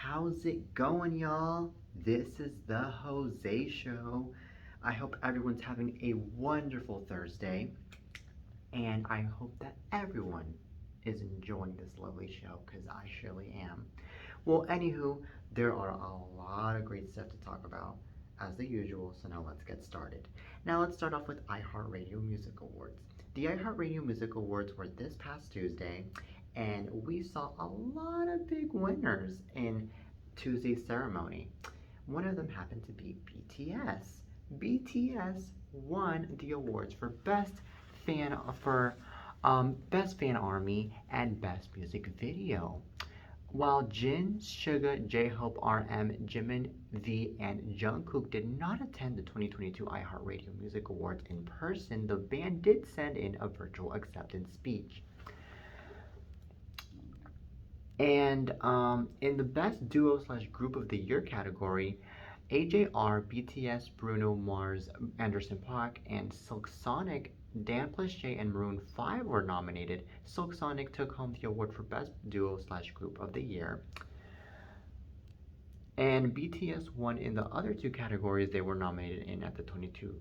How's it going, y'all? This is the Jose Show. I hope everyone's having a wonderful Thursday, and I hope that everyone is enjoying this lovely show because I surely am. Well, anywho, there are a lot of great stuff to talk about as the usual, so now let's get started. Now, let's start off with iHeartRadio Music Awards. The iHeartRadio Music Awards were this past Tuesday, and we saw a lot of big winners in Tuesday's ceremony. One of them happened to be BTS. BTS won the awards for Best Fan Army and Best Music Video. While Jin, Suga, J-Hope, RM, Jimin, V, and Jungkook did not attend the 2022 iHeartRadio Music Awards in person, the band did send in a virtual acceptance speech. And in the Best Duo / Group of the Year category, AJR, BTS, Bruno Mars, Anderson .Paak, and Silk Sonic, Dan plus J, and Maroon 5 were nominated. Silk Sonic took home the award for Best Duo / Group of the Year. And BTS won in the other two categories they were nominated in at the 22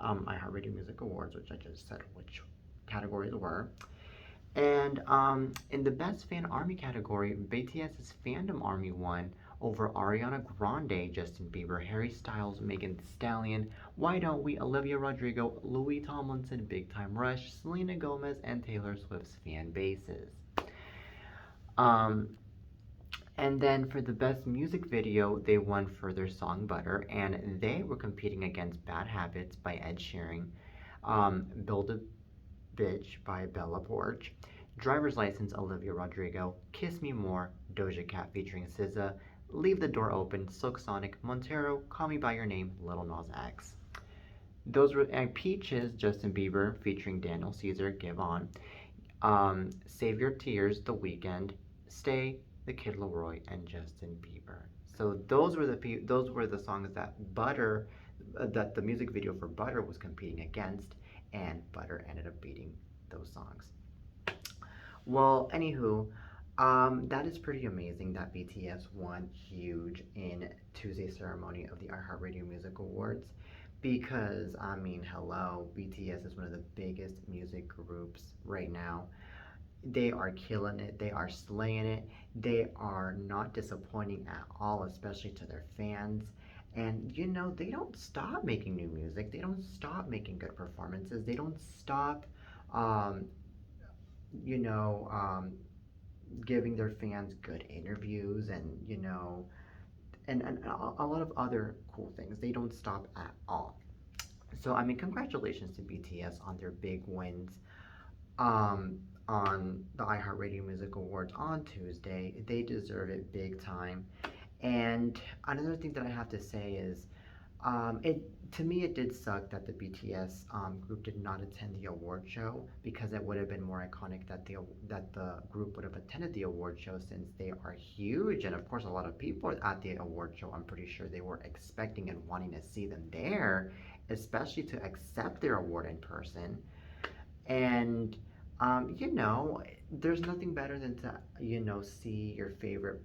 iHeartRadio Music Awards, which I just said which categories were. And in the Best Fan Army category, BTS's Fandom Army won over Ariana Grande, Justin Bieber, Harry Styles, Megan Thee Stallion, Why Don't We, Olivia Rodrigo, Louis Tomlinson, Big Time Rush, Selena Gomez, and Taylor Swift's fan bases. And then for the Best Music Video, they won for their song Butter, and they were competing against Bad Habits by Ed Sheeran, Build a Bitch by Bella Poarch, Driver's License, Olivia Rodrigo, Kiss Me More, Doja Cat featuring SZA, Leave the Door Open, Silk Sonic, Montero, Call Me By Your Name, Lil Nas X. Those were Peaches, Justin Bieber featuring Daniel Caesar, Give On, Save Your Tears, The Weeknd, Stay, The Kid Laroi, and Justin Bieber. So those were the songs that that the music video for Butter was competing against, and Butter ended up beating those songs. Well, anywho, that is pretty amazing that BTS won huge in Tuesday's ceremony of the iHeartRadio Music Awards, because, I mean, hello, BTS is one of the biggest music groups right now. They are killing it. They are slaying it. They are not disappointing at all, especially to their fans. And, they don't stop making new music. They don't stop making good performances. They don't stop, giving their fans good interviews and, and a lot of other cool things. They don't stop at all. So, I mean, congratulations to BTS on their big wins on the iHeartRadio Music Awards on Tuesday. They deserve it big time. And another thing that I have to say is, to me it did suck that the BTS group did not attend the award show, because it would have been more iconic that the group would have attended the award show, since they are huge, and of course a lot of people at the award show, I'm pretty sure they were expecting and wanting to see them there, especially to accept their award in person. And there's nothing better than to see your favorite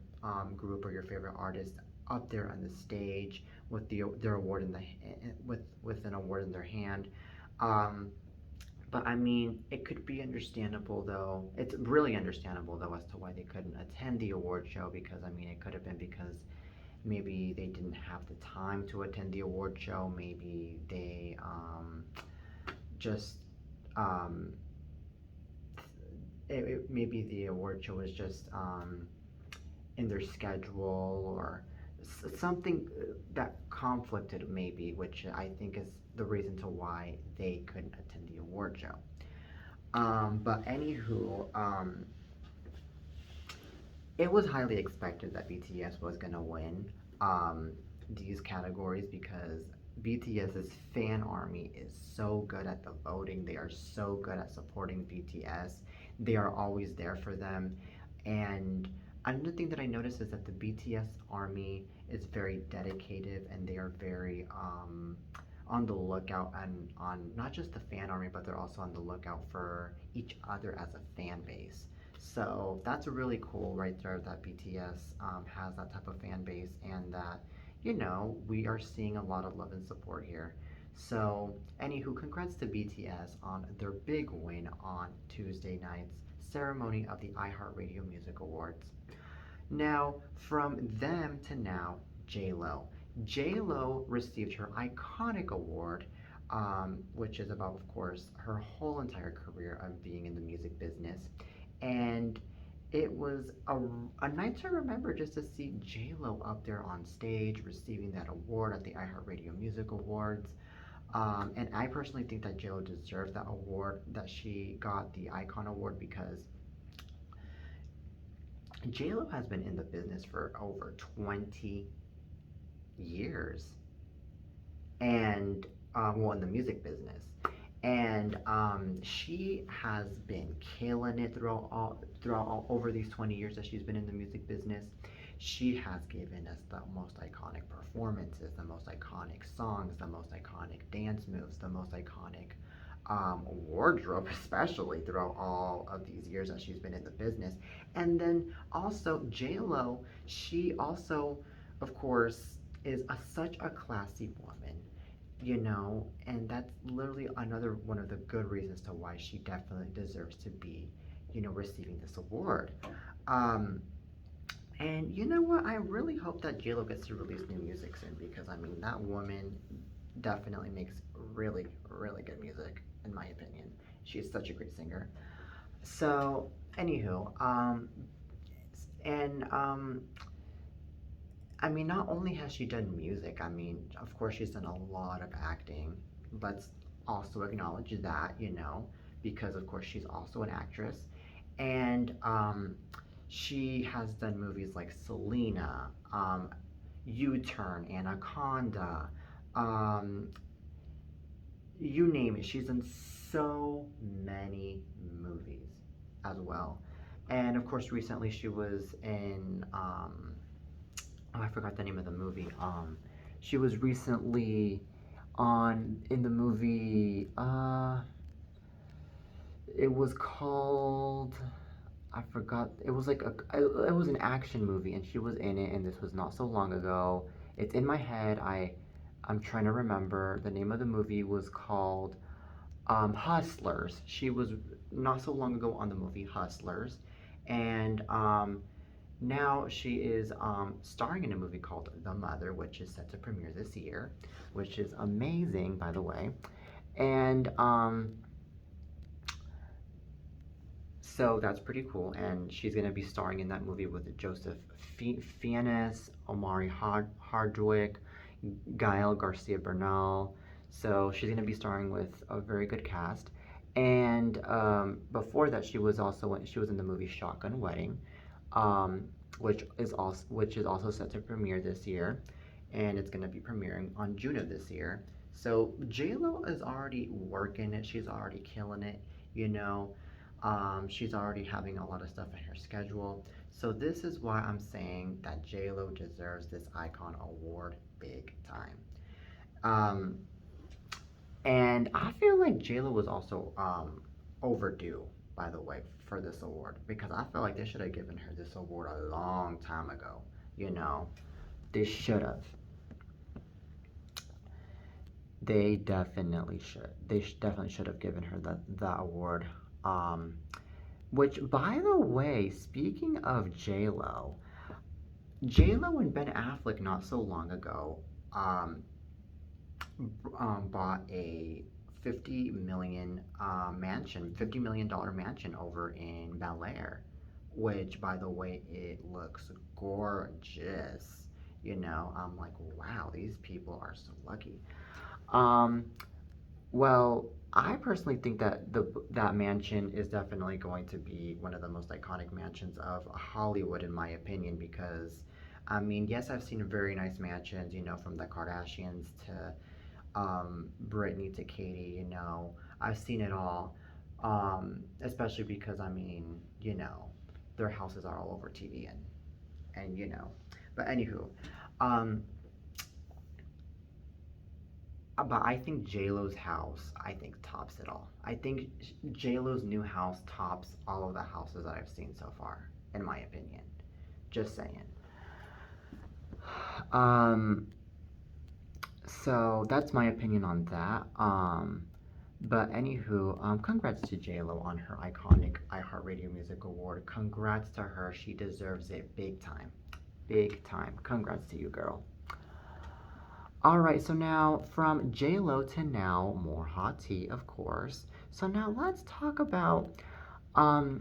group or your favorite artist up there on the stage with their award with an award in their hand. But I mean, it could be understandable though. It's really understandable though as to why they couldn't attend the award show, because I mean, it could have been because maybe they didn't have the time to attend the award show. Maybe they just maybe the award show was just in their schedule, or something that conflicted maybe, which I think is the reason to why they couldn't attend the award show. But anywho, it was highly expected that BTS was gonna win these categories, because BTS's fan army is so good at the voting. They are so good at supporting BTS. They are always there for them. And another thing that I noticed is that the BTS army is very dedicated, and they are very on the lookout, and on not just the fan army, but they're also on the lookout for each other as a fan base. So that's really cool right there that BTS has that type of fan base and that, we are seeing a lot of love and support here. So, anywho, congrats to BTS on their big win on Tuesday night's ceremony of the iHeartRadio Music Awards. Now, from them to now, J-Lo. J-Lo received her iconic award, which is about, of course, her whole entire career of being in the music business. And it was a night to remember just to see J-Lo up there on stage receiving that award at the iHeartRadio Music Awards. And I personally think that J-Lo deserves that award, that she got the Icon Award, because J-Lo has been in the business for over 20 years, and well, in the music business, and she has been killing it throughout all over these 20 years that she's been in the music business. She has given us the most iconic performances, the most iconic songs, the most iconic dance moves, the most iconic wardrobe, especially throughout all of these years that she's been in the business. And then also J Lo, she also, of course, is such a classy woman, and that's literally another one of the good reasons to why she definitely deserves to be, receiving this award. Um, and you know what? I really hope that JLo gets to release new music soon, because I mean that woman definitely makes really, really good music, in my opinion. She's such a great singer. So, anywho, and I mean, not only has she done music, I mean, of course, she's done a lot of acting. Let's also acknowledge that, because of course she's also an actress. And she has done movies like Selena, U Turn, Anaconda, um, you name it. She's in so many movies as well. And of course, recently she was in oh, I forgot the name of the movie. She was recently on in the movie. It was called. I forgot. It was like it was an action movie, and she was in it. And this was not so long ago. It's in my head. I'm trying to remember. The name of the movie was called Hustlers. She was not so long ago on the movie Hustlers, and now she is starring in a movie called The Mother, which is set to premiere this year, which is amazing, by the way. And so that's pretty cool. And she's going to be starring in that movie with Joseph Fiennes, Hardwick, Gael Garcia Bernal. So she's going to be starring with a very good cast. And before that, she was in the movie Shotgun Wedding, um, which is also set to premiere this year, and it's going to be premiering on June of this year. So J Lo is already working it. She's already killing it. You know, she's already having a lot of stuff in her schedule. So this is why I'm saying that J Lo deserves this Icon Award big time. Um, and I feel like JLo was also overdue, by the way, for this award, because I feel like they should have given her this award a long time ago. You know, they should have. They definitely should. Definitely should have given her that award. Um, which, by the way, speaking of J Lo and Ben Affleck not so long ago um, bought a 50 million dollar mansion over in Bel Air, which, by the way, it looks gorgeous. I'm like, wow, these people are so lucky. Um, well, I personally think that that mansion is definitely going to be one of the most iconic mansions of Hollywood, in my opinion, because I mean, yes, I've seen very nice mansions, from the Kardashians to Brittany to Katie, I've seen it all. Especially because I mean, their houses are all over TV and. But anywho, um, but I think J-Lo's house, I think, tops it all. I think J-Lo's new house tops all of the houses that I've seen so far, in my opinion. Just saying. Um, so that's my opinion on that. But anywho, congrats to J-Lo on her iconic iHeartRadio Music Award. Congrats to her. She deserves it big time. Big time. Congrats to you, girl. Alright, so now from J-Lo to now more hot tea, of course. So now let's talk about um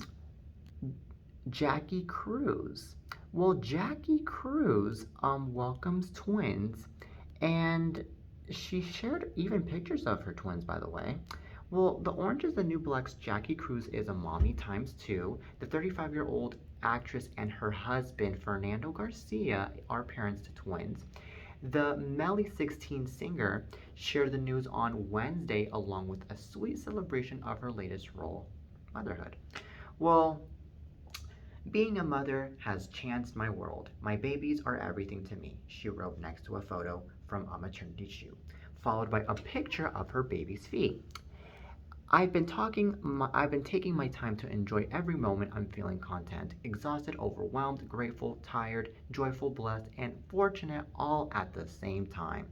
Jackie Cruz. Well, Jackie Cruz welcomes twins, and she shared even pictures of her twins, by the way. Well, the Orange is the New Black's Jackie Cruz is a mommy times two. The 35-year-old actress and her husband, Fernando Garcia, are parents to twins. The Melly 16 singer shared the news on Wednesday along with a sweet celebration of her latest role, motherhood. Well, being a mother has changed my world. My babies are everything to me, she wrote next to a photo from a maternity shoot, followed by a picture of her baby's feet. I've been taking my time to enjoy every moment I'm feeling content, exhausted, overwhelmed, grateful, tired, joyful, blessed, and fortunate all at the same time.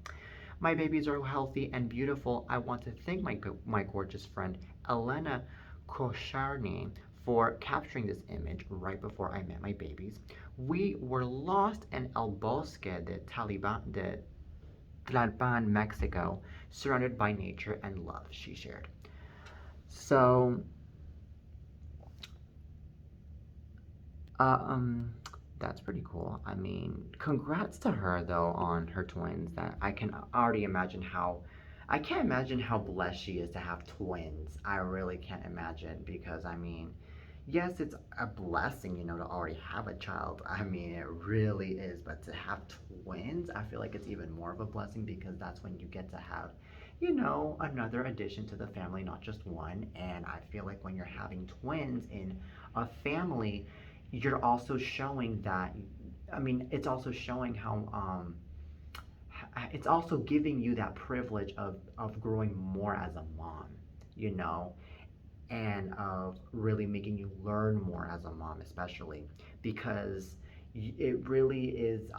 My babies are healthy and beautiful. I want to thank my gorgeous friend Elena Kosharny for capturing this image right before I met my babies. We were lost in El Bosque de Tlalpan, Mexico, surrounded by nature and love, she shared. So, uh, um, that's pretty cool. I mean, congrats to her though on her twins. That I can already imagine how, I can't imagine how blessed she is to have twins. I really can't imagine because I mean, yes, it's a blessing, to already have a child. I mean, it really is. But to have twins, I feel like it's even more of a blessing because that's when you get to have, another addition to the family, not just one. And I feel like when you're having twins in a family, you're also showing that, I mean, it's also showing how, it's also giving you that privilege of growing more as a mom, you know? And of really making you learn more as a mom, especially because it really is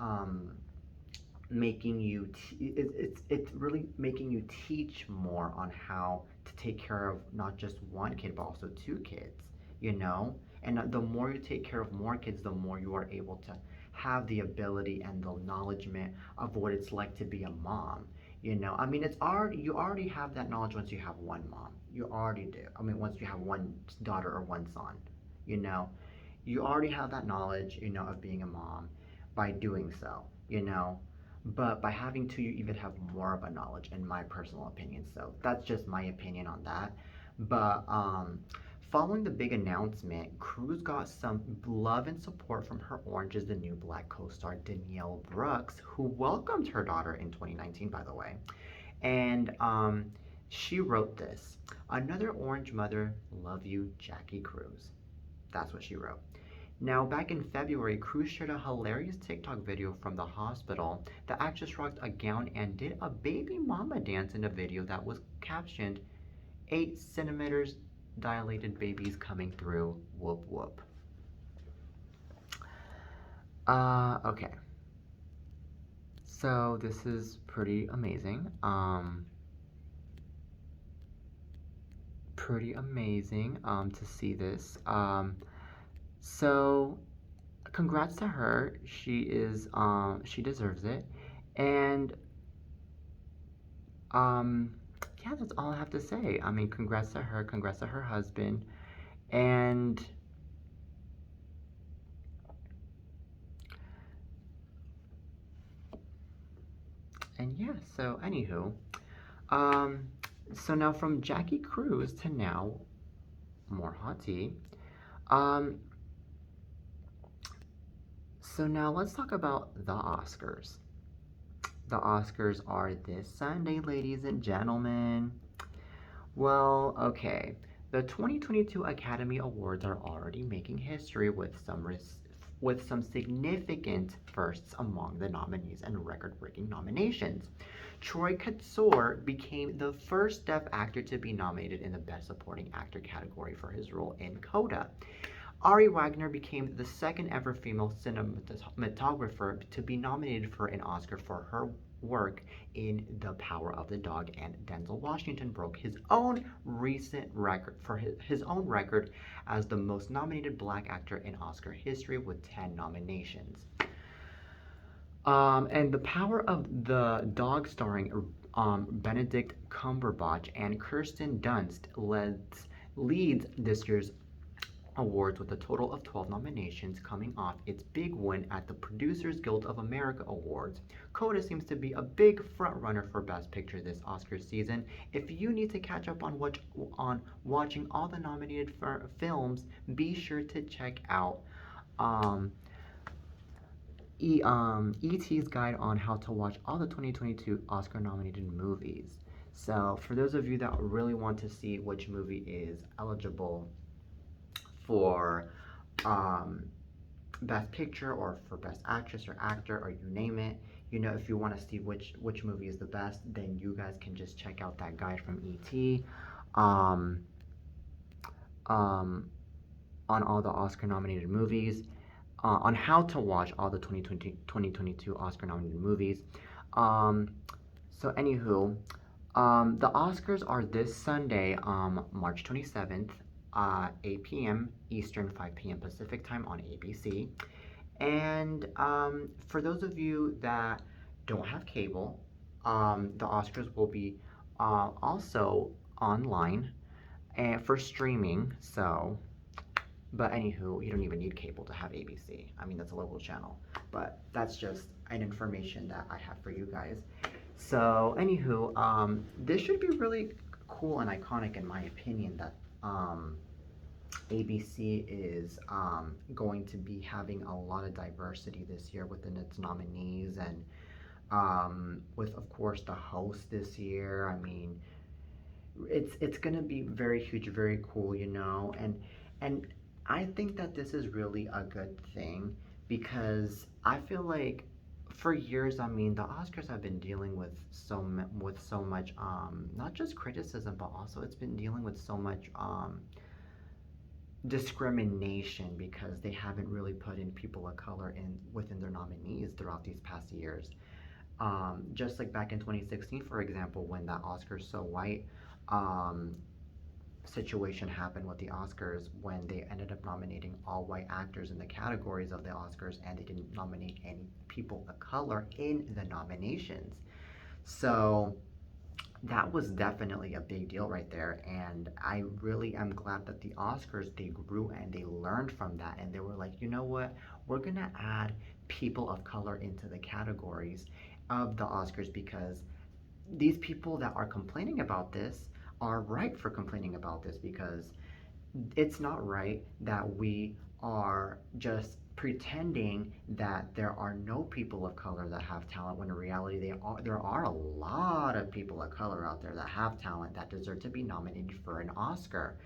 making you it's really making you teach more on how to take care of not just one kid but also two kids, you know. And the more you take care of more kids, the more you are able to have the ability and the acknowledgement of what it's like to be a mom. I mean, it's already you already have that knowledge once you have one mom. You already do. I mean, once you have one daughter or one son, you know, you already have that knowledge, of being a mom by doing so, you know. But by having two, you even have more of a knowledge, in my personal opinion. So that's just my opinion on that. But following the big announcement, Cruz got some love and support from her Orange is the New Black co-star Danielle Brooks, who welcomed her daughter in 2019, by the way. And she wrote this: "Another Orange mother, love you, Jackie Cruz." That's what she wrote. Now, back in February, Cruz shared a hilarious TikTok video from the hospital. The actress rocked a gown and did a baby mama dance in a video that was captioned, 8 centimeters dilated babies coming through, whoop whoop. Okay. So this is pretty amazing. Pretty amazing to see this. So congrats to her. She deserves it. And yeah, that's all I have to say. I mean, congrats to her, congrats to her husband. And yeah, so anywho, so now from Jackie Cruz to now more hot tea. Um, so now let's talk about the Oscars. The Oscars are this Sunday, ladies and gentlemen. Well, okay. The 2022 Academy Awards are already making history with some with some significant firsts among the nominees and record-breaking nominations. Troy Kotsur became the first deaf actor to be nominated in the Best Supporting Actor category for his role in Coda. Ari Wagner became the second ever female cinematographer to be nominated for an Oscar for her work in The Power of the Dog, and Denzel Washington broke his own recent record for his own record as the most nominated black actor in Oscar history with 10 nominations. And The Power of the Dog, starring Benedict Cumberbatch and Kirsten Dunst, leads this year's awards with a total of 12 nominations, coming off its big win at the Producers Guild of America Awards. Coda seems to be a big frontrunner for Best Picture this Oscar season. If you need to catch up on watching all the nominated films, be sure to check out ET's guide on how to watch all the 2022 Oscar-nominated movies. So for those of you that really want to see which movie is eligible for Best Picture or for Best Actress or Actor or you name it, you know, if you want to see which movie is the best, then you guys can just check out that guide from ET on all the Oscar-nominated movies, on how to watch all the 2022 Oscar-nominated movies. So anywho, the Oscars are this Sunday, March 27th, 8 p.m. Eastern, 5 p.m. Pacific time on ABC. And for those of you that don't have cable, the Oscars will be also online and for streaming. So, but anywho, you don't even need cable to have ABC. I mean, that's a local channel. But that's just an information that I have for you guys. So, anywho, this should be really cool and iconic in my opinion that ABC is going to be having a lot of diversity this year within its nominees, and with, of course, the host this year. I mean, it's gonna be very huge, very cool, you know, and I think that this is really a good thing because I feel like for years, I mean, the Oscars have been dealing with so much, not just criticism, but also it's been dealing with so much discrimination because they haven't really put in people of color within their nominees throughout these past years. Just like back in 2016, for example, when that Oscars So White situation happened with the Oscars, when they ended up nominating all white actors in the categories of the Oscars and they didn't nominate any people of color in the nominations. So that was definitely a big deal right there, and I really am glad that the Oscars, they grew and they learned from that, and they were like, you know what, we're gonna add people of color into the categories of the Oscars because these people that are complaining about this are right for complaining about this, because it's not right that we are just pretending that there are no people of color that have talent when in reality there are a lot of people of color out there that have talent that deserve to be nominated for an Oscar.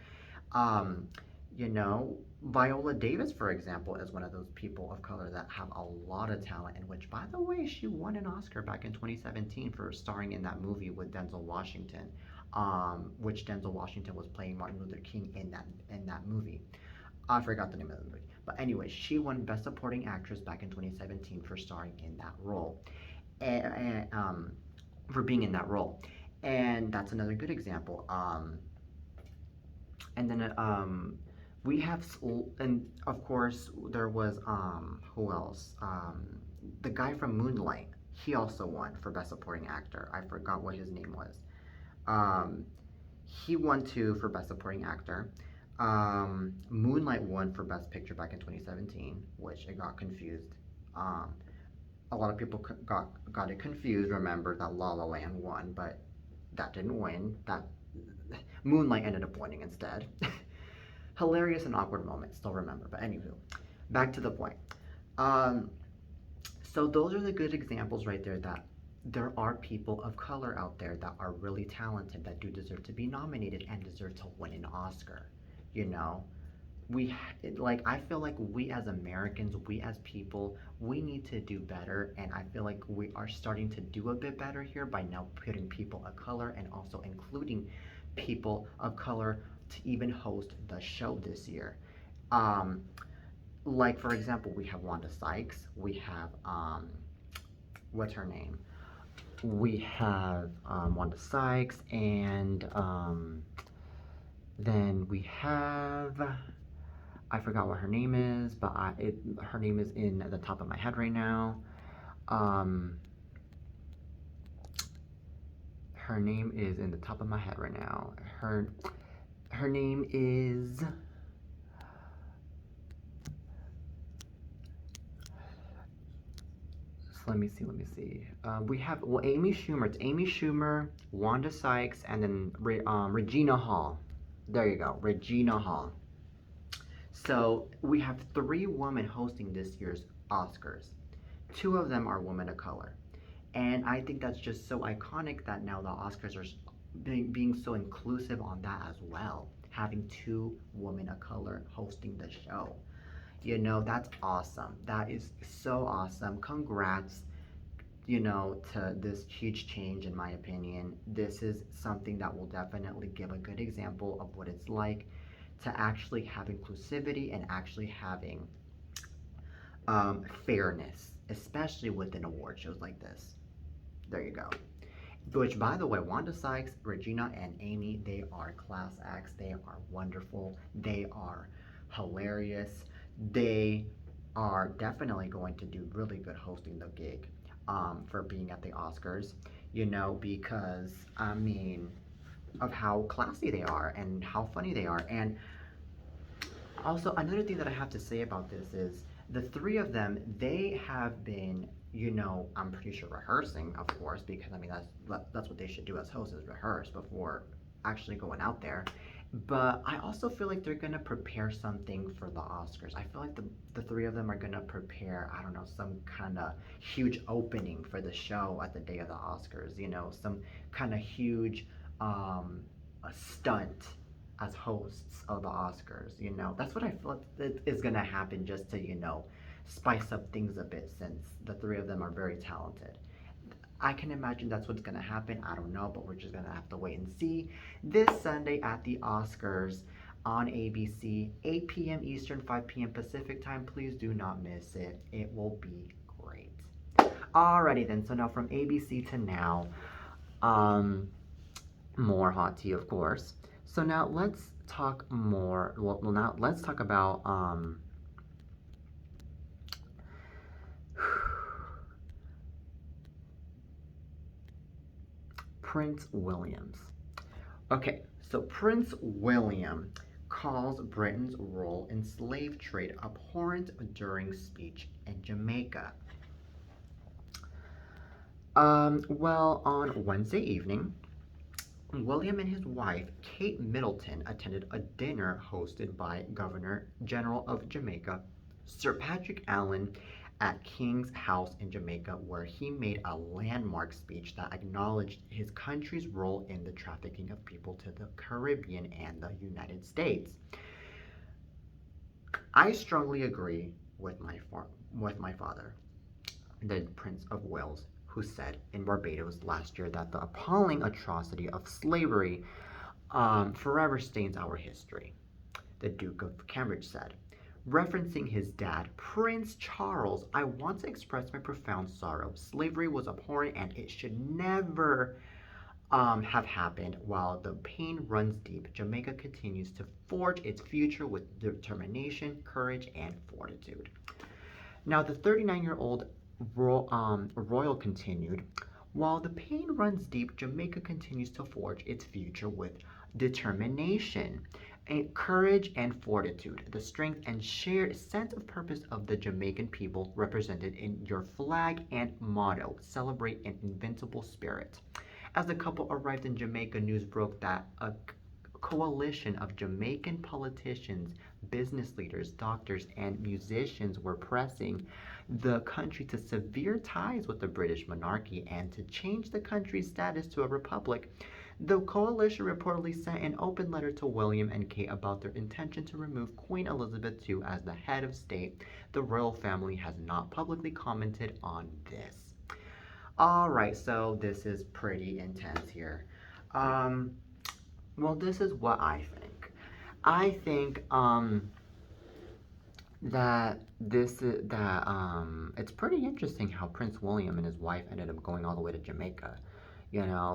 Um, you know, Viola Davis, for example, is one of those people of color that have a lot of talent, in which, by the way, she won an Oscar back in 2017 for starring in that movie with Denzel Washington, which Denzel Washington was playing Martin Luther King in that movie. I forgot the name of the movie. But anyway, she won Best Supporting Actress back in 2017 for starring in that role, and for being in that role. And that's another good example. And then we have, and of course, there was, who else? The guy from Moonlight. He also won for Best Supporting Actor. I forgot what his name was. He won too for Best Supporting Actor. Moonlight won for Best Picture back in 2017, which it got confused. A lot of people got it confused. Remember that La La Land won, but that didn't win. That Moonlight ended up winning instead. Hilarious and awkward moment, still remember. But anywho, back to the point. So those are the good examples right there that there are people of color out there that are really talented, that do deserve to be nominated and deserve to win an Oscar. You know, like, I feel like we as Americans, we as people, we need to do better, and I feel like we are starting to do a bit better here by now putting people of color and also including people of color to even host the show this year. Um, like for example, we have Wanda Sykes, we have what's her name? We have Wanda Sykes, and then we have, I forgot what her name is, but her name is in the top of my head right now. Um, her name is in the top of my head right now. Her name is. So let me see. Let me see. We have, well, Amy Schumer. It's Amy Schumer, Wanda Sykes, and then Regina Hall. There you go, Regina Hall. So we have three women hosting this year's Oscars. Two of them are women of color. And I think that's just so iconic that now the Oscars are being so inclusive on that as well. Having two women of color hosting the show. You know, that's awesome. That is so awesome. Congrats, to this huge change, in my opinion. This is something that will definitely give a good example of what it's like to actually have inclusivity and actually having fairness, especially within award shows like this. There you go. Which, by the way, Wanda Sykes, Regina, and Amy, they are class acts. They are wonderful. They are hilarious. They are definitely going to do really good hosting the gig for being at the Oscars, because, I mean, of how classy they are and how funny they are. And also, another thing that I have to say about this is the three of them, they have been, I'm pretty sure rehearsing, of course, because I mean that's what they should do as hosts, is rehearse before actually going out there. But I also feel like they're gonna prepare something for the Oscars. I feel like the three of them are gonna prepare, I don't know, some kind of huge opening for the show at the day of the Oscars. Some kind of huge a stunt as hosts of the Oscars. That's what I feel like is gonna happen, just to spice up things a bit, since the three of them are very talented. I can imagine that's what's gonna happen. I don't know, but we're just gonna have to wait and see. This Sunday at the Oscars on ABC, 8 p.m. Eastern, 5 p.m. Pacific time. Please do not miss it. It will be great. Alrighty then. So now from ABC to now, more hot tea, of course. So now let's talk more. Well, now let's talk about Prince Williams. Okay, so Prince William calls Britain's role in slave trade abhorrent during speech in Jamaica. Well, on Wednesday evening, William and his wife, Kate Middleton, attended a dinner hosted by Governor General of Jamaica, Sir Patrick Allen, at King's House in Jamaica, where he made a landmark speech that acknowledged his country's role in the trafficking of people to the Caribbean and the United States. I strongly agree with my father, the Prince of Wales, who said in Barbados last year that the appalling atrocity of slavery forever stains our history. The Duke of Cambridge said, referencing his dad, Prince Charles, I want to express my profound sorrow. Slavery was abhorrent and it should never have happened. While the pain runs deep, Jamaica continues to forge its future with determination, courage, and fortitude. Now, the 39-year-old royal continued, while the pain runs deep, Jamaica continues to forge its future with determination, courage, and fortitude. The strength and shared sense of purpose of the Jamaican people represented in your flag and motto celebrate an invincible spirit. As the couple arrived in Jamaica, news broke that a coalition of Jamaican politicians, business leaders, doctors, and musicians were pressing the country to sever ties with the British monarchy and to change the country's status to a republic. The coalition reportedly sent an open letter to William and Kate about their intention to remove Queen Elizabeth II as the head of state. The royal family has not publicly commented on this. Alright, so this is pretty intense here. Um, well, this is what I think. I think it's pretty interesting how Prince William and his wife ended up going all the way to Jamaica.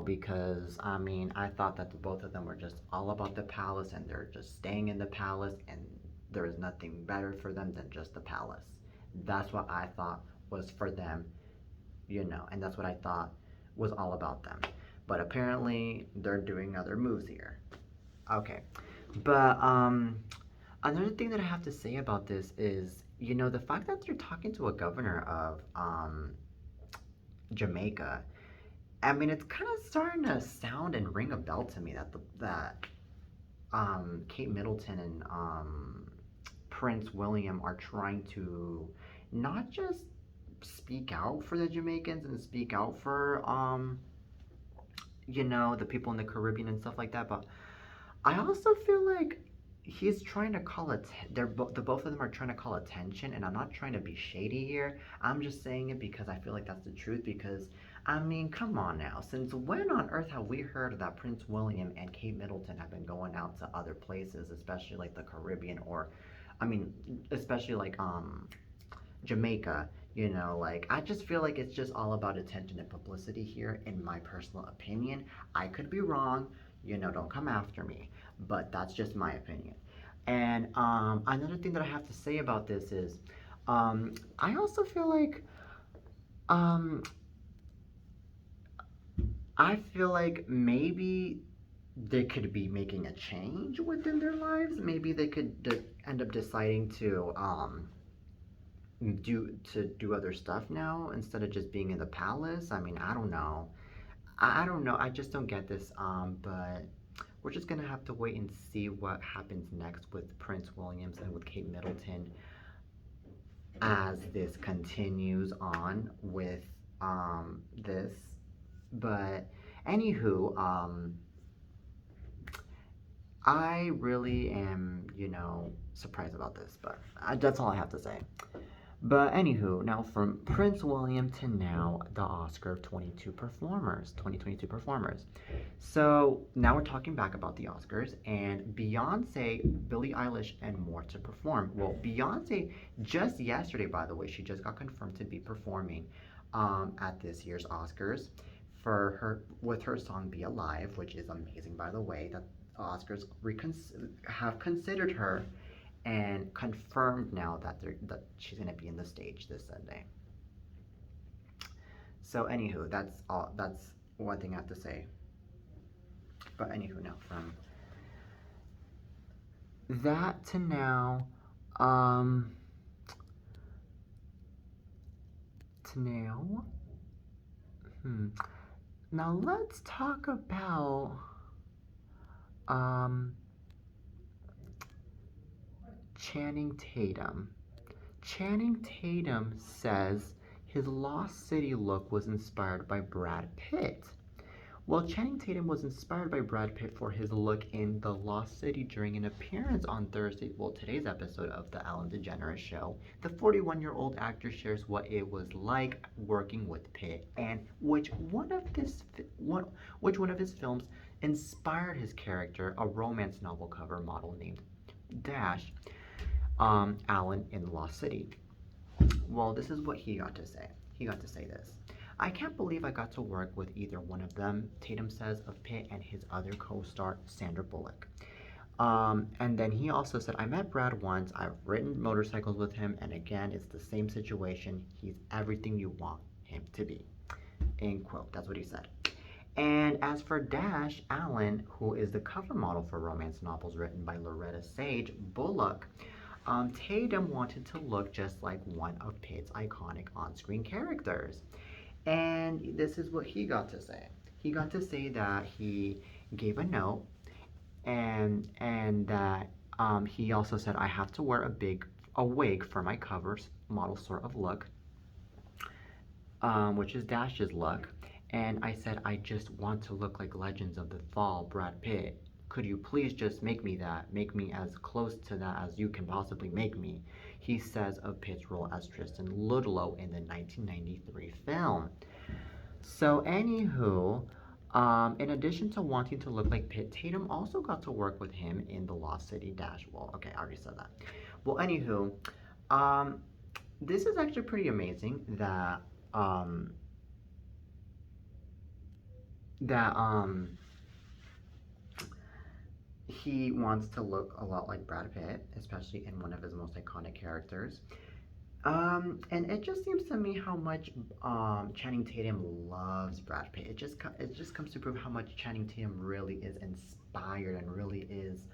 Because I mean, I thought that the both of them were just all about the palace and they're just staying in the palace and there is nothing better for them than just the palace. That's what I thought was for them, and that's what I thought was all about them. But apparently, they're doing other moves here. Okay, but another thing that I have to say about this is, the fact that they're talking to a governor of Jamaica. I mean, it's kind of starting to sound and ring a bell to me that Kate Middleton and Prince William are trying to not just speak out for the Jamaicans and speak out for the people in the Caribbean and stuff like that, but I also feel like he's trying to call it. The both of them are trying to call attention, and I'm not trying to be shady here. I'm just saying it because I feel like that's the truth. Because I mean, come on now. Since when on earth have we heard that Prince William and Kate Middleton have been going out to other places, especially like the Caribbean, or, I mean, especially like Jamaica? Like I just feel like it's just all about attention and publicity here, in my personal opinion. I could be wrong. Don't come after me, but that's just my opinion. And another thing that I have to say about this is, I also feel like, um, maybe they could be making a change within their lives. Maybe they could end up deciding to do other stuff now instead of just being in the palace. I mean, I don't know. I don't know. I just don't get this. But we're just gonna have to wait and see what happens next with Prince Williams and with Kate Middleton as this continues on with this. But anywho, I really am, surprised about this. But that's all I have to say. But anywho, now from Prince William to now the Oscar 2022 performers. So now we're talking back about the Oscars and Beyonce, Billie Eilish, and more to perform. Well, Beyonce just yesterday, by the way, she just got confirmed to be performing at this year's Oscars for her with her song "Be Alive," which is amazing, by the way. That the Oscars have considered her and confirmed now that she's gonna be in the stage this Sunday. So anywho, that's all. That's one thing I have to say. But anywho, now from that to now, um, to now, now let's talk about um Channing Tatum. Channing Tatum says his Lost City look was inspired by Brad Pitt. Well, Channing Tatum was inspired by Brad Pitt for his look in The Lost City during an appearance on today's episode of The Ellen DeGeneres Show. The 41-year-old actor shares what it was like working with Pitt and which one of his films inspired his character, a romance novel cover model named Dash, Alan in Lost City. Well, this is what he got to say. He got to say this. I can't believe I got to work with either one of them, Tatum says of Pitt and his other co-star, Sandra Bullock. And then he also said, I met Brad once, I've ridden motorcycles with him, and again, it's the same situation. He's everything you want him to be. End quote. That's what he said. And as for Dash Allen, who is the cover model for romance novels written by Loretta Sage Bullock, Tatum wanted to look just like one of Pitt's iconic on-screen characters. And this is what he got to say. He got to say that he gave a note and that he also said, I have to wear a wig for my covers model sort of look, which is Dash's look. And I said, I just want to look like Legends of the Fall, Brad Pitt. Could you please just make me that? Make me as close to that as you can possibly make me. He says of Pitt's role as Tristan Ludlow in the 1993 film. So, anywho, in addition to wanting to look like Pitt, Tatum also got to work with him in The Lost City Dash. Well, okay, I already said that. Well, anywho, um, this is actually pretty amazing that um, that he wants to look a lot like Brad Pitt, especially in one of his most iconic characters. And it just seems to me how much Channing Tatum loves Brad Pitt. It just comes to prove how much Channing Tatum really is inspired and really is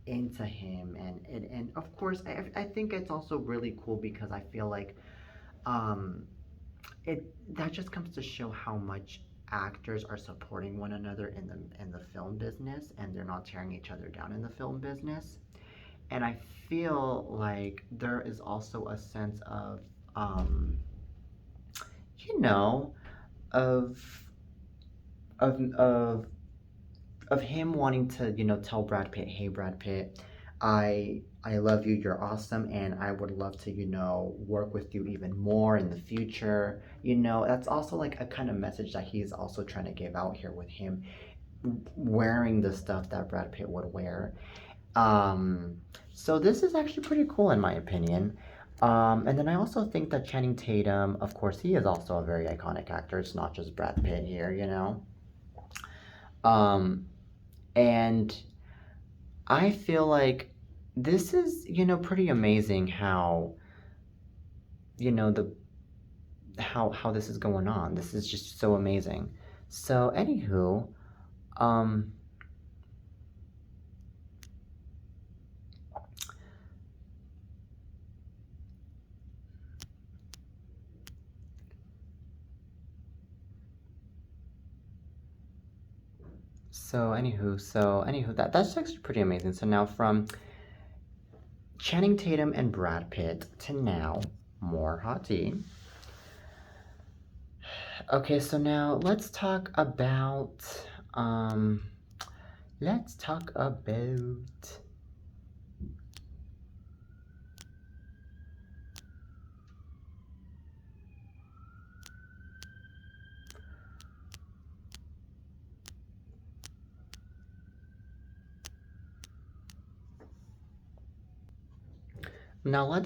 into him. And of course, I think it's also really cool because I feel like um, it that just comes to show how much actors are supporting one another in the film business, and they're not tearing each other down in the film business. And I feel like there is also a sense of um you know of of of him wanting to, tell Brad Pitt, "Hey Brad Pitt, I love you. You're awesome, and I would love to, work with you even more in the future." That's also like a kind of message that he's also trying to give out here with him wearing the stuff that Brad Pitt would wear. Um, so this is actually pretty cool in my opinion. And then I also think that Channing Tatum, of course, he is also a very iconic actor. It's not just Brad Pitt here. Um, and I feel like this is, pretty amazing how, the how this is going on. This is just so amazing. So, anywho, um, so anywho, that's actually pretty amazing. So now from Channing Tatum and Brad Pitt to now more hot tea. Okay, so now um let's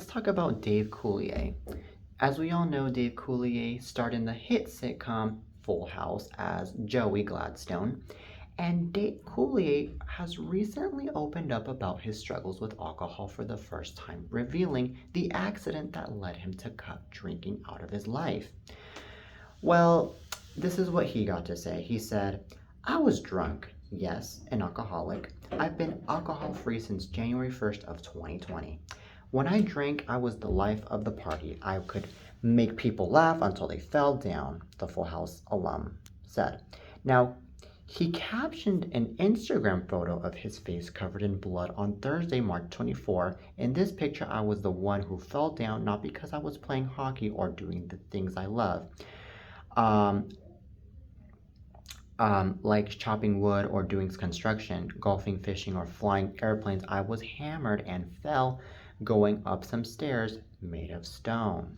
talk about Dave Coulier. As we all know, Dave Coulier starred in the hit sitcom Full House as Joey Gladstone, and Dave Coulier has recently opened up about his struggles with alcohol for the first time, revealing the accident that led him to cut drinking out of his life. Well, this is what he got to say. He said, "I was drunk, yes, an alcoholic. I've been alcohol free since January 1st of 2020. When I drank, I was the life of the party. I could make people laugh until they fell down," the Full House alum said. Now, he captioned an Instagram photo of his face covered in blood on Thursday, March 24. "In this picture, I was the one who fell down, not because I was playing hockey or doing the things I love. Um, like chopping wood or doing construction, golfing, fishing, or flying airplanes. I was hammered and fell going up some stairs made of stone."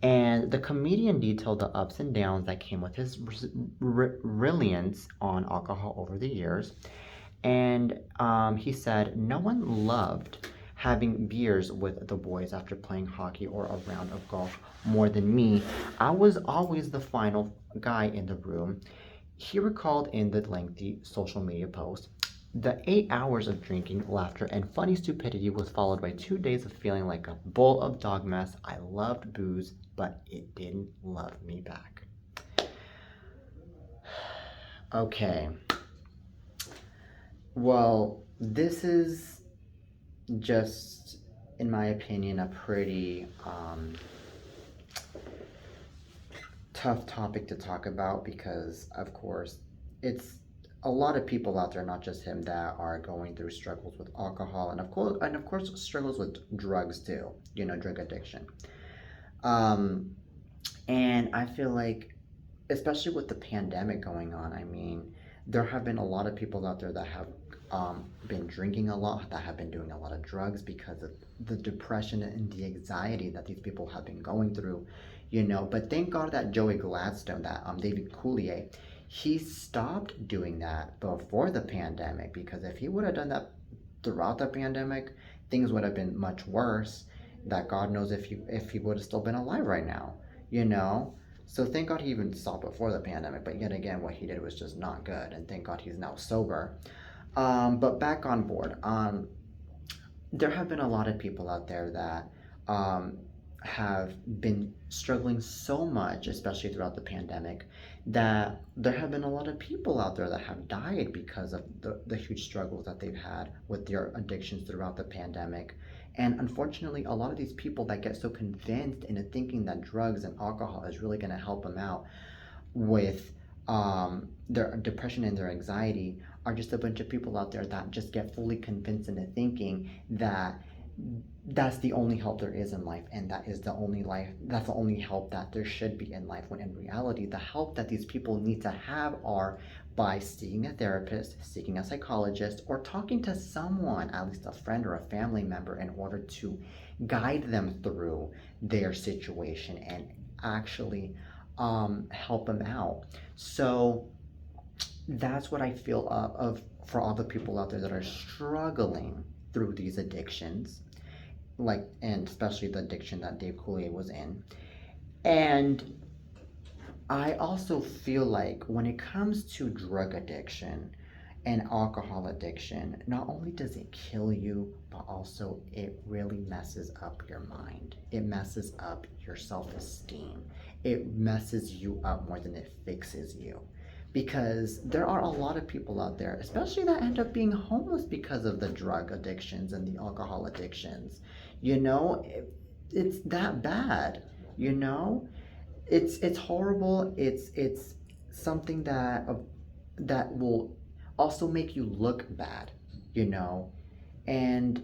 And the comedian detailed the ups and downs that came with his reliance on alcohol over the years. And he said, "No one loved having beers with the boys after playing hockey or a round of golf more than me. I was always the final guy in the room." He recalled in the lengthy social media post, "The 8 hours of drinking, laughter, and funny stupidity was followed by 2 days of feeling like a bowl of dog mess. I loved booze, but it didn't love me back." Okay. Well, this is just, in my opinion, a pretty tough topic to talk about because, of course, it's a lot of people out there, not just him, that are going through struggles with alcohol and of course struggles with drugs too. Drug addiction. Um, and I feel like especially with the pandemic going on, I mean, there have been a lot of people out there that have been drinking a lot, that have been doing a lot of drugs because of the depression and the anxiety that these people have been going through, you know. But thank God that Joey Gladstone, that David Coulier, he stopped doing that before the pandemic, because if he would have done that throughout the pandemic, things would have been much worse. That God knows if he would have still been alive right now, you know. So thank God he even stopped before the pandemic. But yet again, what he did was just not good, and thank God he's now sober. But back on board. There have been a lot of people out there that have been struggling so much, especially throughout the pandemic, that there have been a lot of people out there that have died because of the huge struggles that they've had with their addictions throughout the pandemic. And unfortunately, a lot of these people that get so convinced into thinking that drugs and alcohol is really going to help them out with their depression and their anxiety are just a bunch of people out there that just get fully convinced into thinking that that's the only help there is in life, and that's the only help that there should be in life, when in reality the help that these people need to have are by seeing a therapist, seeking a psychologist, or talking to someone, at least a friend or a family member, in order to guide them through their situation and actually help them out. So that's what I feel of for all the people out there that are struggling through these addictions, like, and especially the addiction that Dave Coulier was in. And I also feel like when it comes to drug addiction and alcohol addiction, not only does it kill you, but also it really messes up your mind. It messes up your self-esteem. It messes you up more than it fixes you. Because there are a lot of people out there, especially that end up being homeless because of the drug addictions and the alcohol addictions. You know, it's that bad, you know? It's horrible. It's something that will also make you look bad, you know? And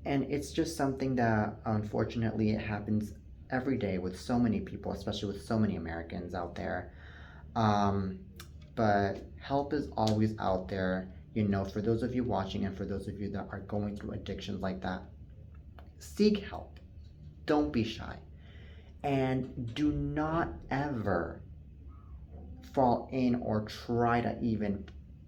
it's just something that unfortunately it happens every day with so many people, especially with so many Americans out there. But help is always out there, you know, for those of you watching and for those of you that are going through addictions like that. Seek help. Don't be shy. And do not ever fall in or try to even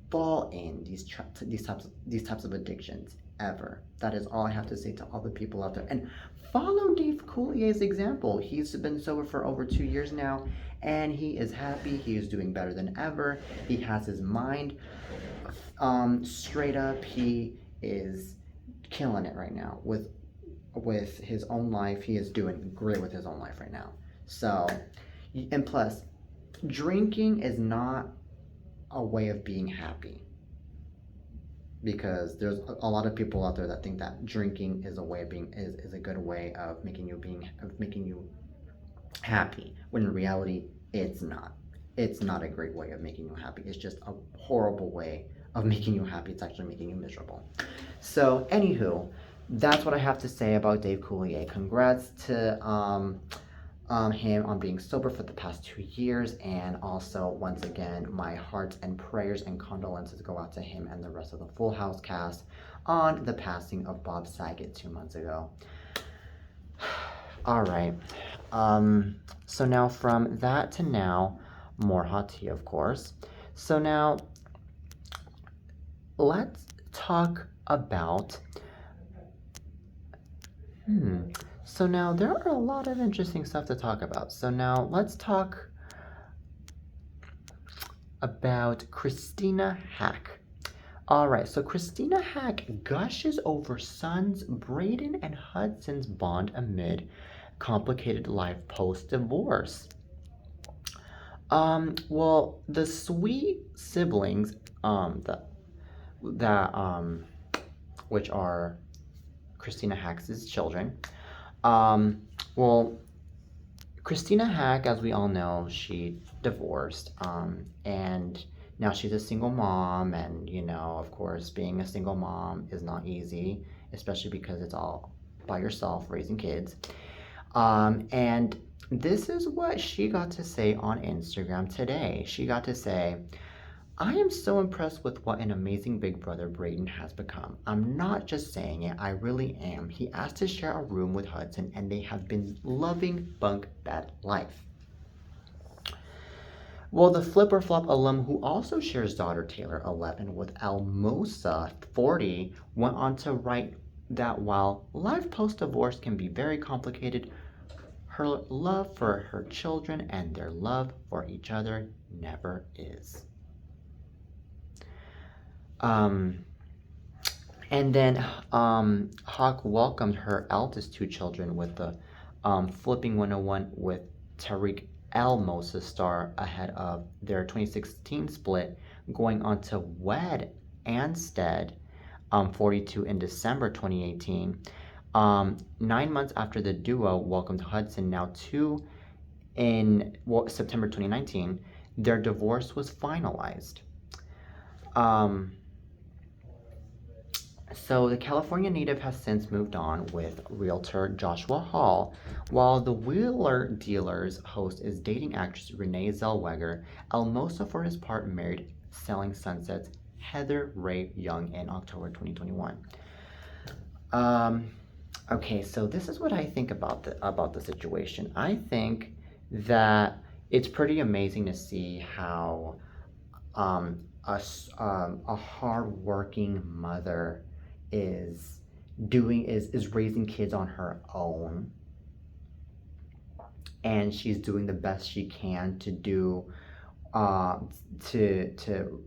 fall in these types of addictions ever. That is all I have to say to all the people out there. And follow Dave Coulier's example. He's been sober for over 2 years now, and he is happy. He is doing better than ever. He has his mind straight up. He is killing it right now with his own life. He is doing great with his own life right now. So, and plus, drinking is not a way of being happy, because there's a lot of people out there that think that drinking is a way of being is a good way of making you happy, when in reality it's not a great way of making you happy. It's just a horrible way of making you happy. It's actually making you miserable. So anywho, that's what I have to say about Dave Coulier. Congrats to him on being sober for the past 2 years, and also once again my hearts and prayers and condolences go out to him and the rest of the Full House cast on the passing of Bob Saget 2 months ago. All right, so now from that to now, more hot tea, of course. So now let's talk about so now there are a lot of interesting stuff to talk about. So now let's talk about Christina Hack. All right, so Christina Hack gushes over sons Braden and Hudson's bond amid complicated life post-divorce. Well, the sweet siblings, which are Christina Hack's children. Well, Christina Hack, as we all know, she divorced, and now she's a single mom, and, you know, of course, being a single mom is not easy, especially because it's all by yourself raising kids. And this is what she got to say on Instagram today. She got to say, I am so impressed with what an amazing big brother Brayden has become. I'm not just saying it, I really am. He asked to share a room with Hudson, and they have been loving bunk bed life. Well, the Flip or Flop alum who also shares daughter Taylor 11 with Almosa 40 went on to write that while life post-divorce can be very complicated, her love for her children and their love for each other never is. And then Hawk welcomed her eldest two children with the Flipping 101 with Tariq El Moses star ahead of their 2016 split, going on to wed Anstead 42 in December 2018. 9 months after the duo welcomed Hudson, now two in September 2019, their divorce was finalized. So the California native has since moved on with realtor Joshua Hall, while the Wheeler Dealers host is dating actress Renee Zellweger. Elmosa, for his part, married Selling Sunset's Heather Ray Young in October 2021. Okay, so this is what I think about the situation. I think that it's pretty amazing to see how a hardworking mother is raising kids on her own, and she's doing the best she can to do to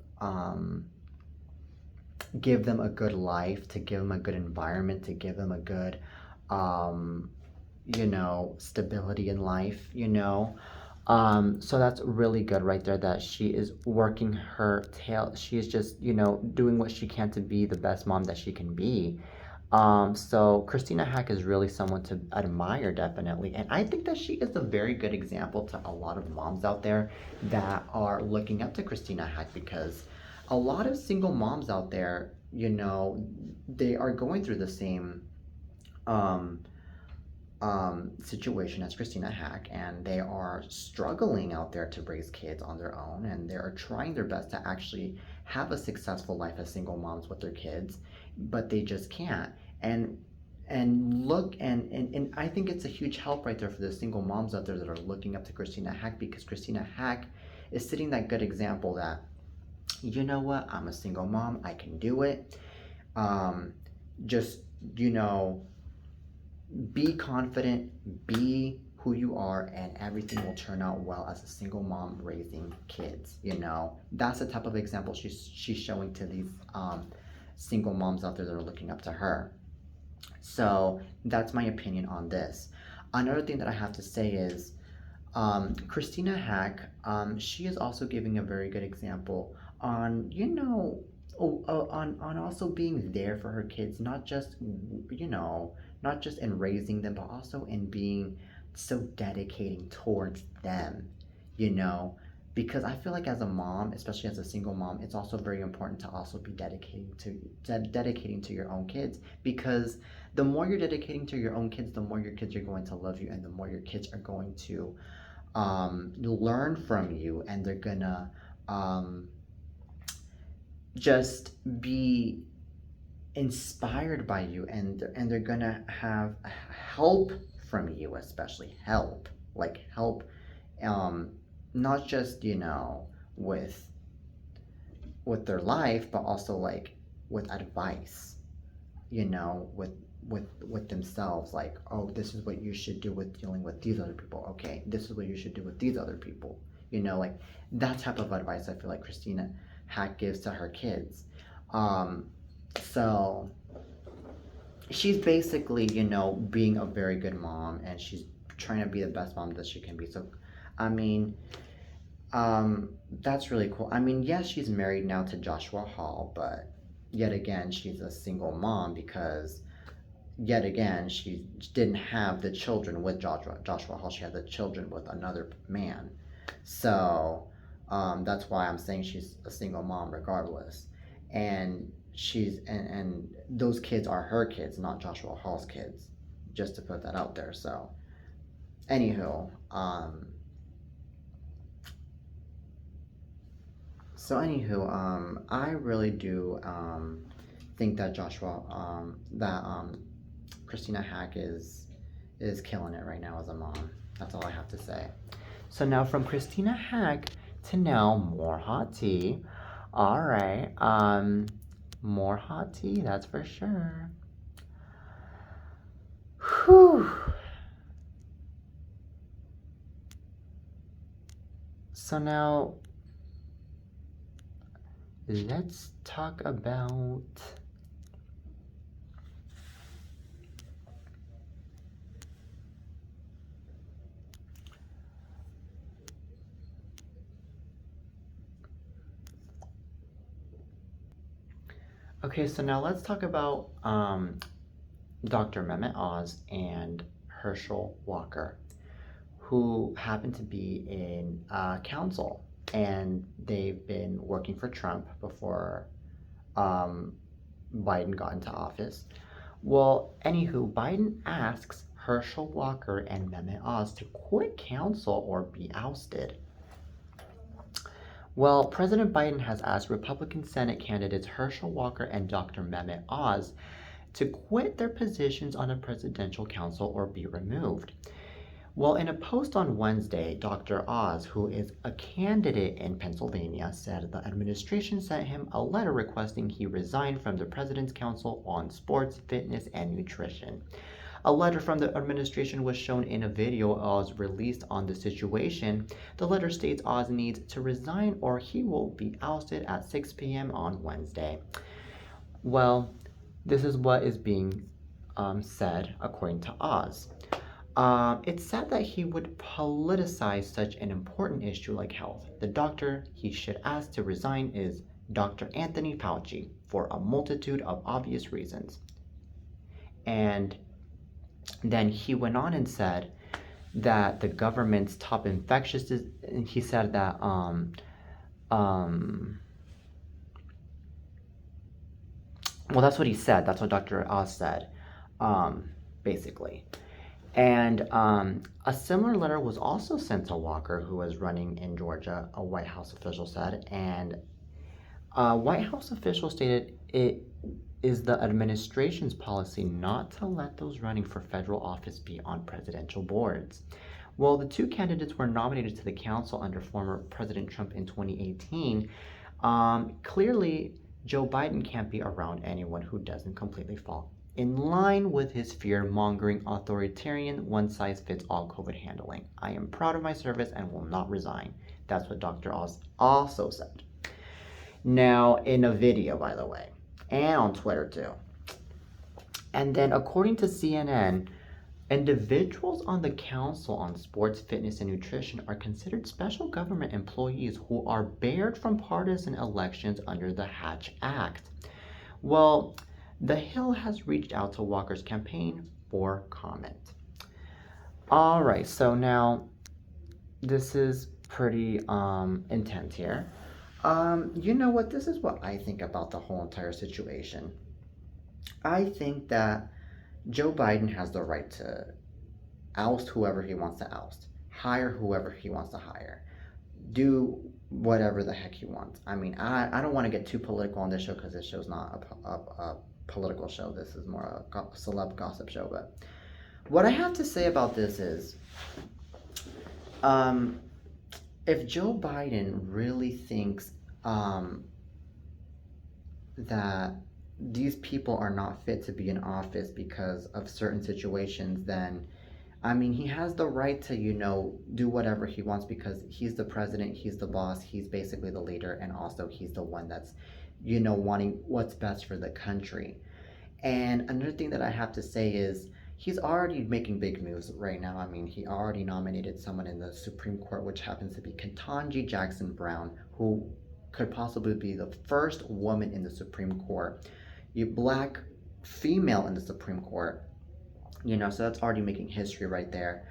give them a good life, to give them a good environment, to give them a good stability in life, so that's really good right there, that she is working her tail. She is just, doing what she can to be the best mom that she can be. So Christina Hack is really someone to admire, definitely. And I think that she is a very good example to a lot of moms out there that are looking up to Christina Hack, because a lot of single moms out there, they are going through the same situation as Christina Hack, and they are struggling out there to raise kids on their own, and they are trying their best to actually have a successful life as single moms with their kids, but they just can't. And I think it's a huge help right there for the single moms out there that are looking up to Christina Hack, because Christina Hack is setting that good example that, you know what, I'm a single mom, I can do it. Just, be confident, be who you are, and everything will turn out well as a single mom raising kids. That's the type of example she's showing to these single moms out there that are looking up to her. So that's my opinion on this. Another thing that I have to say is Christina Hack, she is also giving a very good example on, on also being there for her kids, not just in raising them, but also in being so dedicating towards them, because I feel like as a mom, especially as a single mom, it's also very important to also be dedicating to your own kids, because the more you're dedicating to your own kids, the more your kids are going to love you, and the more your kids are going to learn from you, and they're gonna just be inspired by you, and they're gonna have help from you, especially help, not just with their life, but also with advice, with themselves, like, oh, this is what you should do with dealing with these other people, okay, this is what you should do with these other people, that type of advice I feel like Christina Hack gives to her kids. So she's basically, being a very good mom, and she's trying to be the best mom that she can be. So, I mean, that's really cool. I mean, yes, she's married now to Joshua Hall, but yet again, she's a single mom, because yet again, she didn't have the children with Joshua Hall. She had the children with another man. So, that's why I'm saying she's a single mom regardless. And those kids are her kids, not Joshua Hall's kids, just to put that out there. So Anywho, I really do think that Christina Hack is killing it right now as a mom. That's all I have to say. So now from Christina Hack to now more hot tea. All right, more hot tea, that's for sure. Whew. So now let's talk about okay, so now let's talk about Dr. Mehmet Oz and Herschel Walker, who happen to be in council, and they've been working for Trump before um, Biden got into office. Well, anywho, Biden asks Herschel Walker and Mehmet Oz to quit council or be ousted. Well, President Biden has asked Republican Senate candidates Herschel Walker and Dr. Mehmet Oz to quit their positions on the presidential council or be removed. Well, in a post on Wednesday, Dr. Oz, who is a candidate in Pennsylvania, said the administration sent him a letter requesting he resign from the President's Council on Sports, Fitness, and Nutrition. A letter from the administration was shown in a video Oz released on the situation. The letter states Oz needs to resign or he will be ousted at 6 p.m. on Wednesday. Well, this is what is being said according to Oz. It's said that he would politicize such an important issue like health. The doctor he should ask to resign is Dr. Anthony Fauci for a multitude of obvious reasons. And then he went on and said that the government's top infectious he said that well, that's what he said. That's what Dr. Oz said, basically. And a similar letter was also sent to Walker, who was running in Georgia, a White House official said. And a White House official stated it is the administration's policy not to let those running for federal office be on presidential boards. Well, the two candidates were nominated to the council under former President Trump in 2018. Clearly, Joe Biden can't be around anyone who doesn't completely fall in line with his fear-mongering, authoritarian, one-size-fits-all COVID handling. I am proud of my service and will not resign. That's what Dr. Oz also said. Now, in a video, by the way, and on Twitter too. And then, according to CNN, individuals on the Council on Sports, Fitness, and Nutrition are considered special government employees who are barred from partisan elections under the Hatch Act. Well, The Hill has reached out to Walker's campaign for comment. All right, so now this is pretty intense here. You know what? This is what I think about the whole entire situation. I think that Joe Biden has the right to oust whoever he wants to oust, hire whoever he wants to hire, do whatever the heck he wants. I mean, I don't want to get too political on this show because this show's not a political show. This is more a celeb gossip show. But what I have to say about this is, if Joe Biden really thinks that these people are not fit to be in office because of certain situations, then I mean, he has the right to, do whatever he wants because he's the president, he's the boss, he's basically the leader, and also he's the one that's, wanting what's best for the country. And another thing that I have to say is he's already making big moves right now. I mean, he already nominated someone in the Supreme Court, which happens to be Ketanji Jackson Brown, who could possibly be the first woman in the Supreme Court, a black female in the Supreme Court. So that's already making history right there,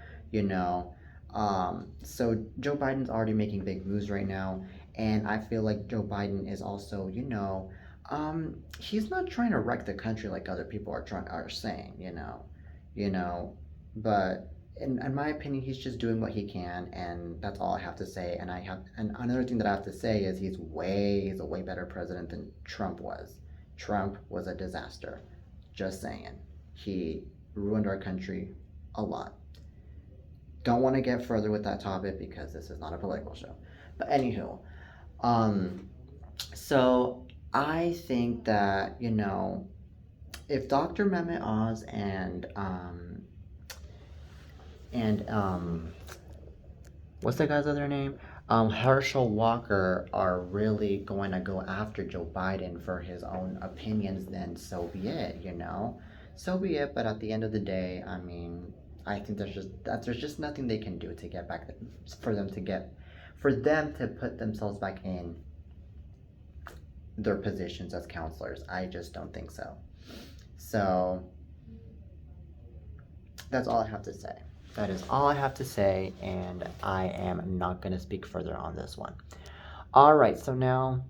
So Joe Biden's already making big moves right now, and I feel like Joe Biden is also, he's not trying to wreck the country like other people are saying, but in my opinion, he's just doing what he can, and that's all I have to say. And another thing that I have to say is he's a way better president than Trump was. Trump was a disaster. Just saying. He ruined our country a lot. Don't want to get further with that topic because this is not a political show. But anywho, um, so I think that, if Dr. Mehmet Oz and what's that guy's other name? Herschel Walker are really going to go after Joe Biden for his own opinions, then so be it. So be it. But at the end of the day, I mean, I think there's just nothing they can do to get back for them to put themselves back in their positions as counselors. I just don't think so. So that's all I have to say. That is all I have to say, and I am not going to speak further on this one. All right, so now,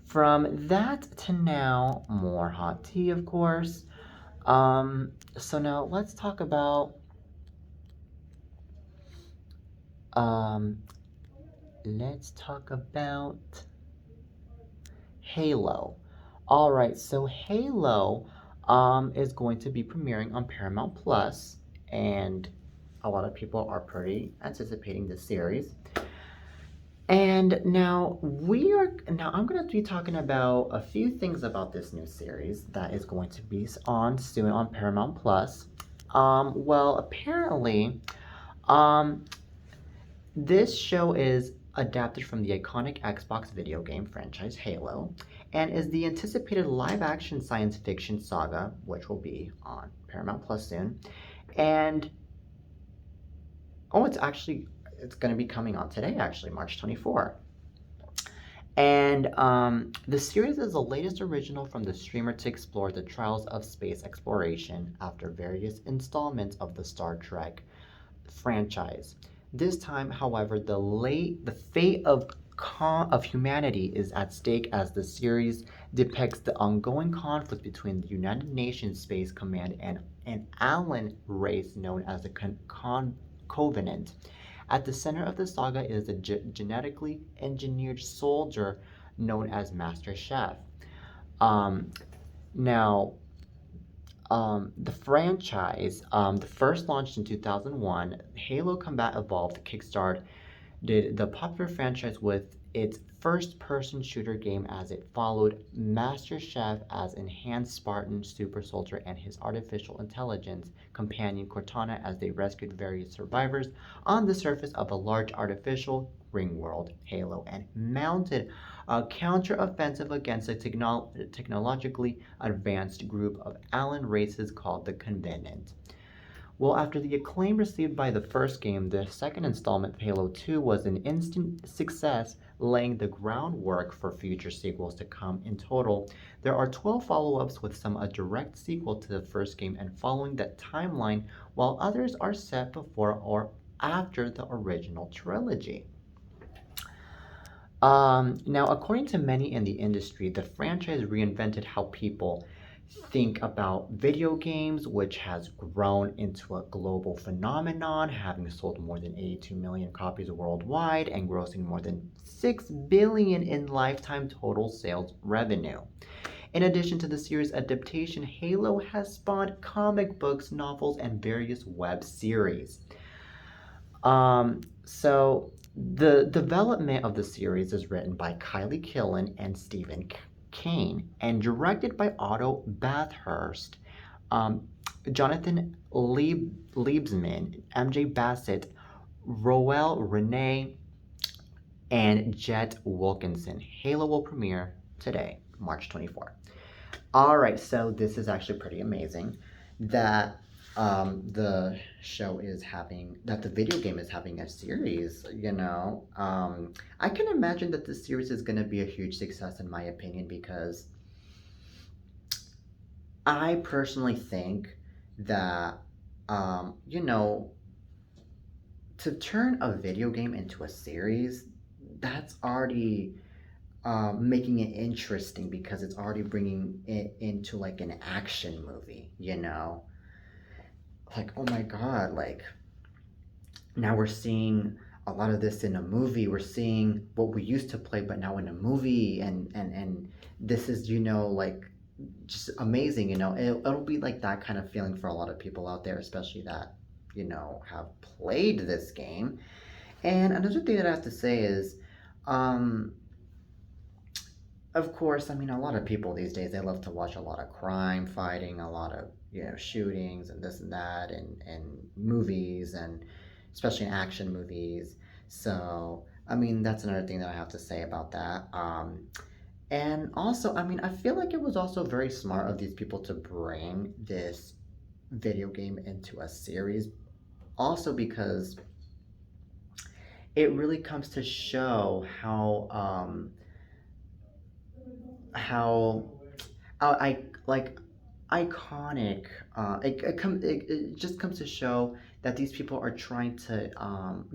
from that to now, more hot tea, of course. So now let's talk about Halo. All right, so Halo is going to be premiering on Paramount Plus, and a lot of people are pretty anticipating this series. And now I'm going to be talking about a few things about this new series that is going to be on soon on Paramount Plus. Well, apparently, this show is adapted from the iconic Xbox video game franchise Halo and is the anticipated live-action science fiction saga, which will be on Paramount Plus soon. And it's going to be coming on today, actually, March 24. And the series is the latest original from the streamer to explore the trials of space exploration after various installments of the Star Trek franchise. This time, however, the fate of humanity is at stake as the series depicts the ongoing conflict between the United Nations Space Command and an alien race known as the Covenant. At the center of the saga is a genetically engineered soldier known as Master Chef. Now, the franchise, the first launched in 2001, Halo Combat Evolved kickstarted the popular franchise with its first-person shooter game as it followed Master Chef as enhanced Spartan super soldier and his artificial intelligence companion Cortana as they rescued various survivors on the surface of a large artificial ring world, Halo, and mounted a counter-offensive against a technologically advanced group of alien races called the Covenant. Well, after the acclaim received by the first game, the second installment, Halo 2, was an instant success, laying the groundwork for future sequels to come. In total, there are 12 follow-ups, with some a direct sequel to the first game and following that timeline, while others are set before or after the original trilogy. Now, according to many in the industry, the franchise reinvented how people think about video games, which has grown into a global phenomenon, having sold more than 82 million copies worldwide and grossing more than $6 billion in lifetime total sales revenue. In addition to the series adaptation, Halo has spawned comic books, novels, and various web series. So the development of the series is written by Kylie Killen and Stephen Kane and directed by Otto Bathurst, Jonathan Liebsman, MJ Bassett, Roel Renee, and Jet Wilkinson. Halo will premiere today, March 24. All right, so this is actually pretty amazing that the video game is having a series. I can imagine that this series is going to be a huge success, in my opinion, because I personally think that to turn a video game into a series, that's already making it interesting, because it's already bringing it into like an action movie. Like, oh my god, like now we're seeing a lot of this in a movie. We're seeing what we used to play, but now in a movie, and this is, like, just amazing. It'll be like that kind of feeling for a lot of people out there, especially that have played this game. And another thing that I have to say is, um, of course, I mean, a lot of people these days, they love to watch a lot of crime fighting, a lot of, shootings and this and that, and movies, and especially in action movies. So, I mean, that's another thing that I have to say about that. And also, I mean, I feel like it was also very smart of these people to bring this video game into a series, also because it really comes to show how I like iconic. It just comes to show that these people are trying to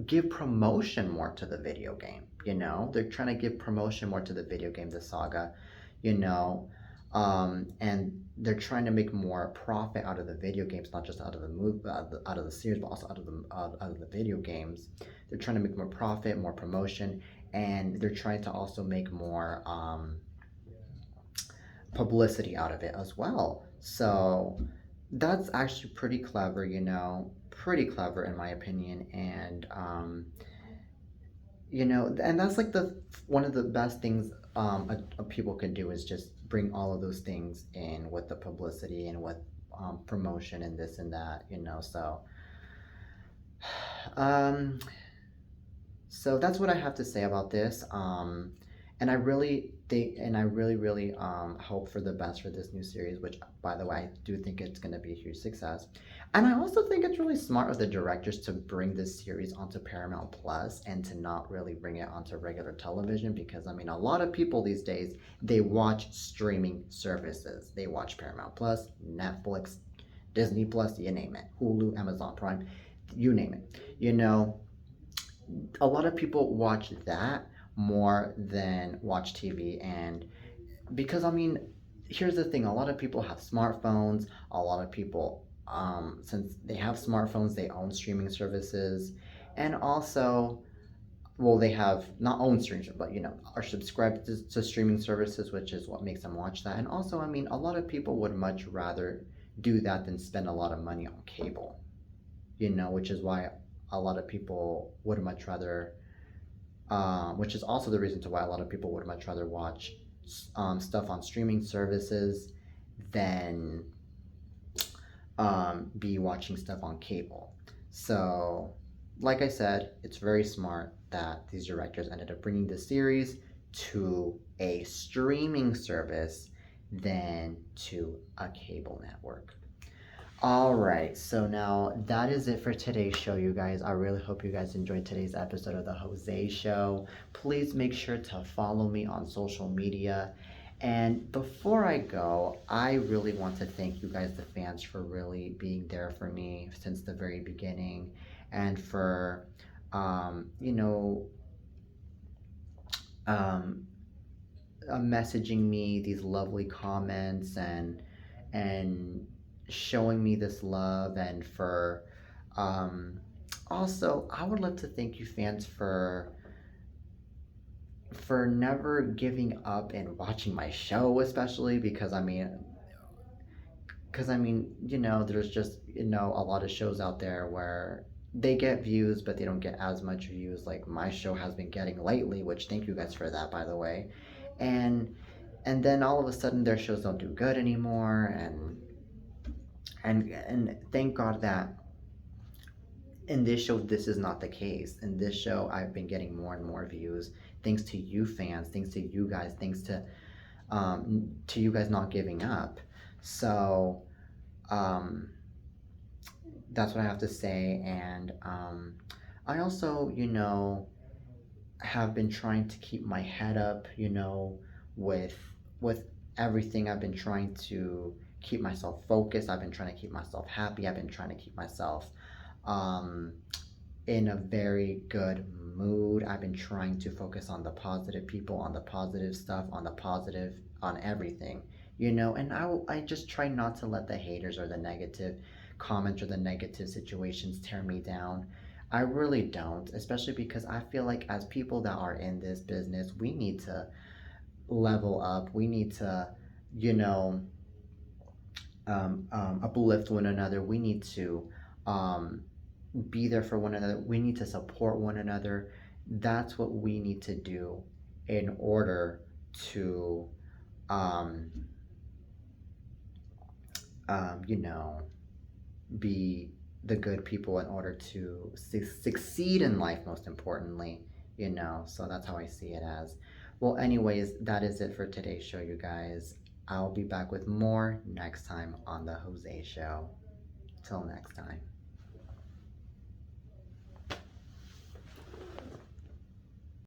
give promotion more to the video game. They're trying to give promotion more to the video game, the saga. You know, and they're trying to make more profit out of the video games, not just out of the movie, out of the series, but also out of the video games. They're trying to make more profit, more promotion, and they're trying to also make more publicity out of it as well. So that's actually pretty clever, pretty clever in my opinion. And and that's like the one of the best things a people can do is just bring all of those things in with the publicity and with promotion and this and that. So um, so that's what I have to say about this. And I really think, and I really, really hope for the best for this new series, which, by the way, I do think it's going to be a huge success. And I also think it's really smart of the directors to bring this series onto Paramount Plus and to not really bring it onto regular television because, I mean, a lot of people these days, they watch streaming services. They watch Paramount Plus, Netflix, Disney Plus, you name it, Hulu, Amazon Prime, you name it. A lot of people watch that more than watch TV. And because, I mean, here's the thing, a lot of people have smartphones, a lot of people, since they have smartphones, they own streaming services, and also, well, they have not own streaming, but are subscribed to streaming services, which is what makes them watch that. And also, I mean, a lot of people would much rather do that than spend a lot of money on cable, which is why a lot of people would much rather, which is also the reason to why a lot of people would much rather watch stuff on streaming services than be watching stuff on cable. So, like I said, it's very smart that these directors ended up bringing this series to a streaming service than to a cable network. All right, so now that is it for today's show, you guys. I really hope you guys enjoyed today's episode of The Jose Show. Please make sure to follow me on social media. And before I go, I really want to thank you guys, the fans, for really being there for me since the very beginning and for, um, messaging me these lovely comments and showing me this love and for also I would love to thank you fans for never giving up and watching my show, especially because I mean there's just a lot of shows out there where they get views but they don't get as much views like my show has been getting lately, which thank you guys for that, by the way. And and then all of a sudden their shows don't do good anymore, and thank God that in this show this is not the case. In this show I've been getting more and more views thanks to you fans, thanks to you guys, thanks to you guys not giving up. So um, that's what I have to say. And I also have been trying to keep my head up, with with everything. I've been trying to keep myself focused. I've been trying to keep myself happy. I've been trying to keep myself um, in a very good mood. I've been trying to focus on the positive people, on the positive stuff, on the positive, on everything, and I just try not to let the haters or the negative comments or the negative situations tear me down. I really don't, especially because I feel like as people that are in this business, we need to level up. We need to, you know, uplift one another. We need to um, be there for one another. We need to support one another. That's what we need to do in order to, um, you know, be the good people in order to succeed in life, most importantly, you know. So that's how I see it as. Well, anyways, that is it for today's show, you guys. I'll be back with more next time on the Jose Show. Till next time.